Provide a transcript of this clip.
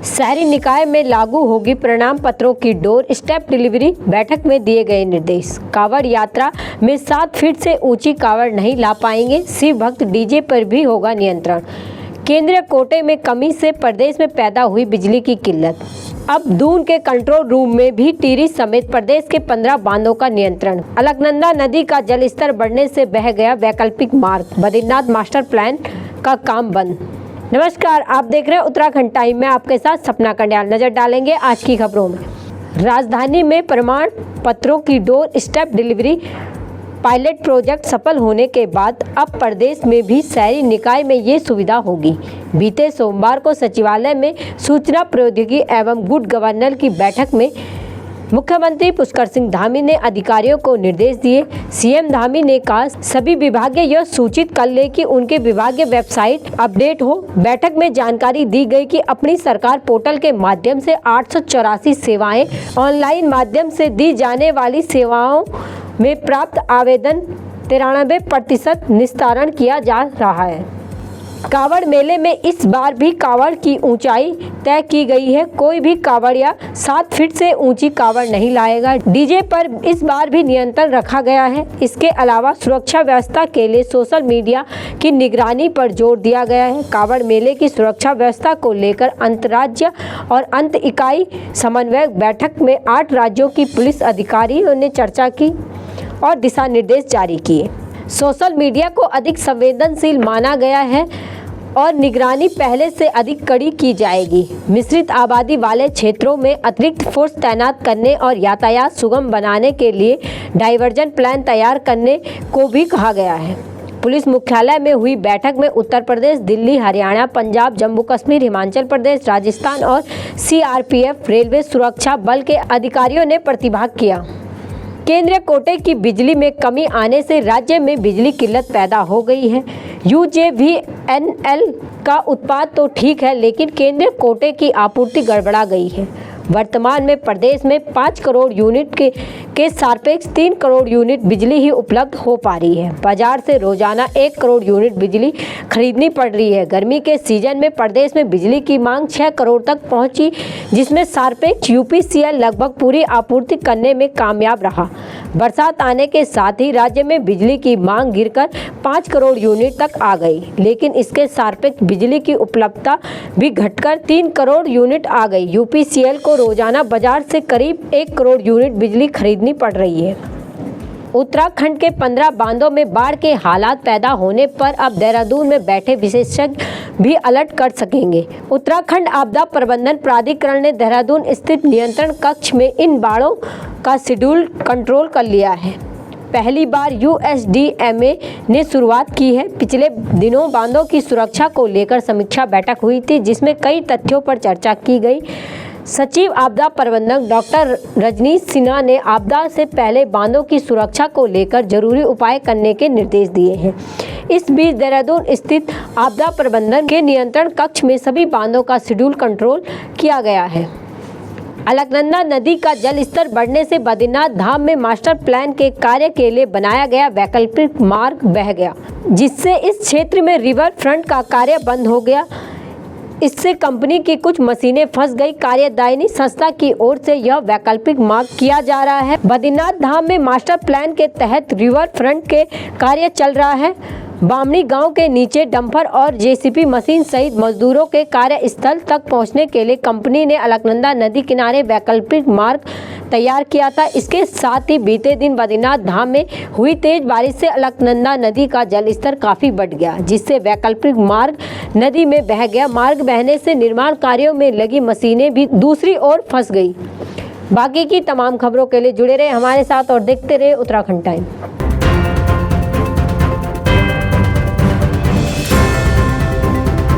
शहरी निकाय में लागू होगी प्रमाण पत्रों की डोर स्टेप डिलीवरी, बैठक में दिए गए निर्देश। कांवड़ यात्रा में 7 फीट से ऊंची कांवड़ नहीं ला पाएंगे, शिव भक्त डीजे पर भी होगा नियंत्रण। केंद्रीय कोटे में कमी से प्रदेश में पैदा हुई बिजली की किल्लत। अब दून के कंट्रोल रूम में भी टिहरी समेत प्रदेश के 15 बांधों का नियंत्रण। अलकनंदा नदी का जलस्तर बढ़ने से बह गया वैकल्पिक मार्ग, बद्रीनाथ मास्टर प्लान का काम बंद। नमस्कार, आप देख रहे हैं उत्तराखंड टाइम में, आपके साथ सपना कंडियाल। नजर डालेंगे आज की खबरों में। राजधानी में प्रमाण पत्रों की door step delivery pilot project सफल होने के बाद अब प्रदेश में भी शहरी निकाय में ये सुविधा होगी। बीते सोमवार को सचिवालय में सूचना प्रौद्योगिकी एवं गुड गवर्नेंस की बैठक में मुख्यमंत्री पुष्कर सिंह धामी ने अधिकारियों को निर्देश दिए। सीएम धामी ने कहा सभी विभाग यह सूचित कर ले कि उनके विभागीय वेबसाइट अपडेट हो। बैठक में जानकारी दी गई कि अपनी सरकार पोर्टल के माध्यम से 884 सेवाएं, ऑनलाइन माध्यम से दी जाने वाली सेवाओं में प्राप्त आवेदन 93% निस्तारण किया जा रहा है। कांवड़ मेले में इस बार भी कांवड़ की ऊंचाई तय की गई है। कोई भी कांवड़िया 7 फीट से ऊंची कांवड़ नहीं लाएगा। डीजे पर इस बार भी नियंत्रण रखा गया है। इसके अलावा सुरक्षा व्यवस्था के लिए सोशल मीडिया की निगरानी पर जोर दिया गया है। कांवड़ मेले की सुरक्षा व्यवस्था को लेकर अंतर्राज्य और अंतर इकाई समन्वय बैठक में 8 राज्यों की पुलिस अधिकारियों ने चर्चा की और दिशा निर्देश जारी किए। सोशल मीडिया को अधिक संवेदनशील माना गया है और निगरानी पहले से अधिक कड़ी की जाएगी। मिश्रित आबादी वाले क्षेत्रों में अतिरिक्त फोर्स तैनात करने और यातायात सुगम बनाने के लिए डाइवर्जन प्लान तैयार करने को भी कहा गया है। पुलिस मुख्यालय में हुई बैठक में उत्तर प्रदेश, दिल्ली, हरियाणा, पंजाब, जम्मू कश्मीर, हिमाचल प्रदेश, राजस्थान और सीआरपीएफ, रेलवे सुरक्षा बल के अधिकारियों ने प्रतिभाग किया। केंद्रीय कोटे की बिजली में कमी आने से राज्य में बिजली किल्लत पैदा हो गई है। यूजेवीएनएल का उत्पाद तो ठीक है, लेकिन केंद्रीय कोटे की आपूर्ति गड़बड़ा गई है। वर्तमान में प्रदेश में 5 करोड़ यूनिट के सापेक्ष 3 करोड़ यूनिट बिजली ही उपलब्ध हो पा रही है। बाजार से रोजाना 1 करोड़ यूनिट बिजली खरीदनी पड़ रही है। गर्मी के सीजन में प्रदेश में बिजली की मांग 6 करोड़ तक पहुंची, जिसमें सापेक्ष यूपीसीएल लगभग पूरी आपूर्ति करने में कामयाब रहा। बरसात आने के साथ ही राज्य में बिजली की मांग गिरकर 5 करोड़ यूनिट तक आ गई, लेकिन इसके सापेक्ष बिजली की उपलब्धता भी घटकर 3 करोड़ यूनिट आ गई। यूपीसीएल को रोजाना बाजार से करीब 1 करोड़ यूनिट बिजली खरीदनी पड़ रही है। उत्तराखंड के 15 बांधों में बाढ़ के हालात पैदा होने पर अब देहरादून में बैठे विशेषज्ञ भी अलर्ट कर सकेंगे। उत्तराखंड आपदा प्रबंधन प्राधिकरण ने देहरादून स्थित नियंत्रण कक्ष में इन बाढ़ों का शेड्यूल कंट्रोल कर लिया है। पहली बार यूएसडीएमए ने शुरुआत की है। पिछले दिनों बांधों की सुरक्षा को लेकर समीक्षा बैठक हुई थी, जिसमें कई तथ्यों पर चर्चा की गई। सचिव आपदा प्रबंधन डॉक्टर रजनीश सिन्हा ने आपदा से पहले बांधों की सुरक्षा को लेकर जरूरी उपाय करने के निर्देश दिए हैं। इस बीच देहरादून स्थित आपदा प्रबंधन के नियंत्रण कक्ष में सभी बांधों का शेड्यूल कंट्रोल किया गया है। अलकनंदा नदी का जलस्तर बढ़ने से बद्रीनाथ धाम में मास्टर प्लान के कार्य के लिए बनाया गया वैकल्पिक मार्ग बह गया, जिससे इस क्षेत्र में रिवर फ्रंट का कार्य बंद हो गया। इससे कंपनी की कुछ मशीनें फंस गई। कार्यदायिनी संस्था की ओर से यह वैकल्पिक मार्ग किया जा रहा है। बद्रीनाथ धाम में मास्टर प्लान के तहत रिवर फ्रंट के कार्य चल रहा है। बामनी गांव के नीचे डंपर और जेसीबी मशीन सहित मजदूरों के कार्यस्थल तक पहुंचने के लिए कंपनी ने अलकनंदा नदी किनारे वैकल्पिक मार्ग तैयार किया था। इसके साथ ही बीते दिन बद्रीनाथ धाम में हुई तेज बारिश से अलकनंदा नदी का जलस्तर काफी बढ़ गया, जिससे वैकल्पिक मार्ग नदी में बह गया। मार्ग बहने से निर्माण कार्यों में लगी मशीनें भी दूसरी ओर फंस गई। बाकी की तमाम खबरों के लिए जुड़े रहे हमारे साथ और देखते रहे उत्तराखंड टाइम।